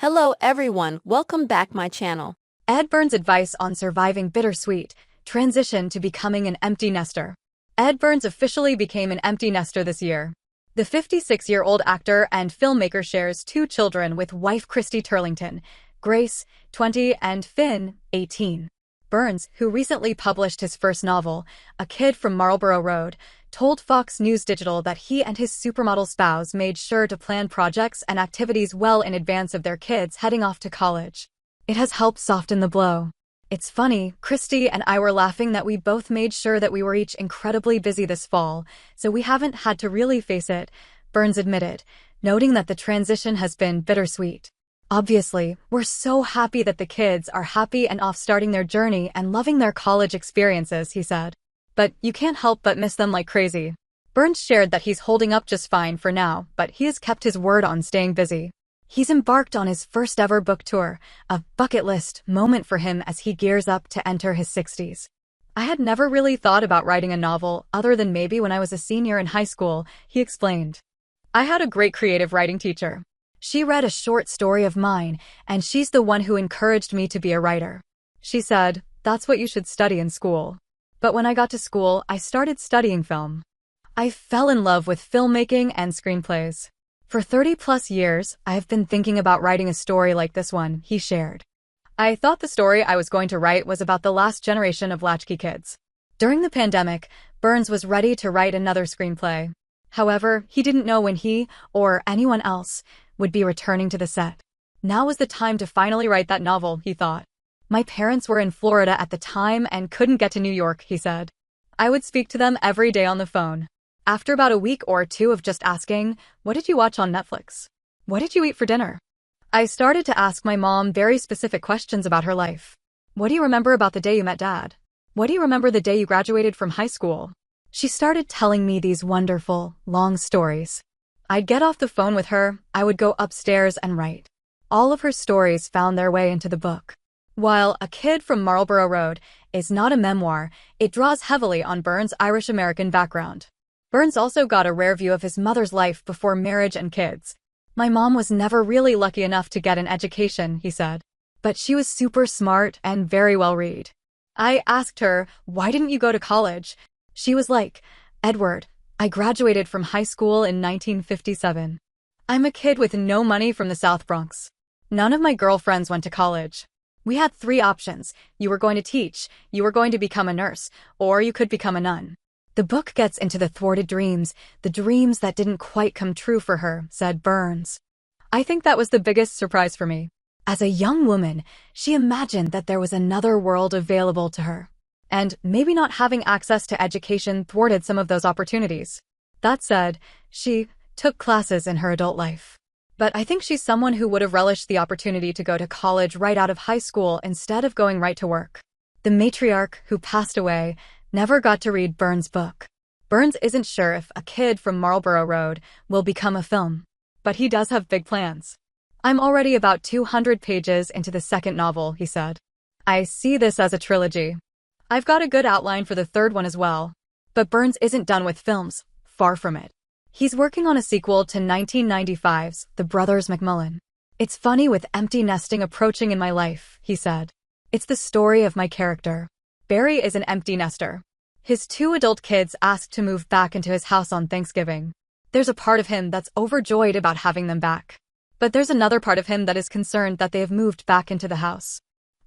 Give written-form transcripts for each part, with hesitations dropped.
Hello everyone, welcome back my channel. Ed Burns' advice on surviving bittersweet transition to becoming an empty nester. Ed Burns officially became an empty nester this year. The 56-year-old actor and filmmaker shares two children with wife Christy Turlington, Grace, 20, and Finn, 18. Burns, who recently published his first novel, A Kid from Marlborough Road, told Fox News Digital that he and his supermodel spouse made sure to plan projects and activities well in advance of their kids heading off to college. It has helped soften the blow. It's funny, Christy and I were laughing that we both made sure that we were each incredibly busy this fall, so we haven't had to really face it, Burns admitted, noting that the transition has been bittersweet. Obviously, we're so happy that the kids are happy and off starting their journey and loving their college experiences, he said. But you can't help but miss them like crazy. Burns shared that he's holding up just fine for now, but he has kept his word on staying busy. He's embarked on his first ever book tour, a bucket list moment for him as he gears up to enter his 60s. I had never really thought about writing a novel other than maybe when I was a senior in high school, he explained. I had a great creative writing teacher. She read a short story of mine, and she's the one who encouraged me to be a writer. She said, "That's what you should study in school." But when I got to school, I started studying film. I fell in love with filmmaking and screenplays. For 30-plus years, I have been thinking about writing a story like this one, he shared. I thought the story I was going to write was about the last generation of latchkey kids. During the pandemic, Burns was ready to write another screenplay. However, he didn't know when he, or anyone else, would be returning to the set. Now was the time to finally write that novel, he thought. My parents were in Florida at the time and couldn't get to New York, he said. I would speak to them every day on the phone. After about a week or two of just asking, "What did you watch on Netflix? What did you eat for dinner?" I started to ask my mom very specific questions about her life. What do you remember about the day you met Dad? What do you remember the day you graduated from high school? She started telling me these wonderful, long stories. I'd get off the phone with her, I would go upstairs and write. All of her stories found their way into the book. While A Kid from Marlborough Road is not a memoir, it draws heavily on Burns' Irish-American background. Burns also got a rare view of his mother's life before marriage and kids. My mom was never really lucky enough to get an education, he said. But she was super smart and very well read. I asked her, "Why didn't you go to college?" She was like, "Edward, I graduated from high school in 1957. I'm a kid with no money from the South Bronx. None of my girlfriends went to college. We had 3 options. You were going to teach, you were going to become a nurse, or you could become a nun." The book gets into the thwarted dreams, the dreams that didn't quite come true for her, said Burns. I think that was the biggest surprise for me. As a young woman, she imagined that there was another world available to her. And maybe not having access to education thwarted some of those opportunities. That said, she took classes in her adult life. But I think she's someone who would have relished the opportunity to go to college right out of high school instead of going right to work. The matriarch, who passed away, never got to read Burns' book. Burns isn't sure if A Kid from Marlborough Road will become a film. But he does have big plans. I'm already about 200 pages into the second novel, he said. I see this as a trilogy. I've got a good outline for the third one as well. But Burns isn't done with films, far from it. He's working on a sequel to 1995's The Brothers McMullen. It's funny with empty nesting approaching in my life, he said. It's the story of my character. Barry is an empty nester. His 2 adult kids asked to move back into his house on Thanksgiving. There's a part of him that's overjoyed about having them back. But there's another part of him that is concerned that they have moved back into the house.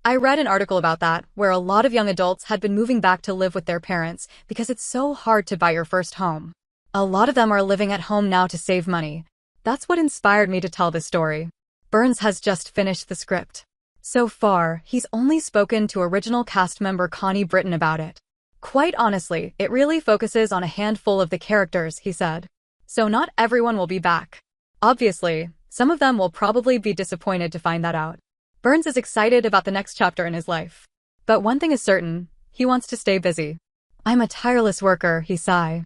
I read an article about that, where a lot of young adults had been moving back to live with their parents because it's so hard to buy your first home. A lot of them are living at home now to save money. That's what inspired me to tell this story. Burns has just finished the script. So far, he's only spoken to original cast member Connie Britton about it. Quite honestly, it really focuses on a handful of the characters, he said. So not everyone will be back. Obviously, some of them will probably be disappointed to find that out. Burns is excited about the next chapter in his life. But one thing is certain, he wants to stay busy. I'm a tireless worker, he sighed.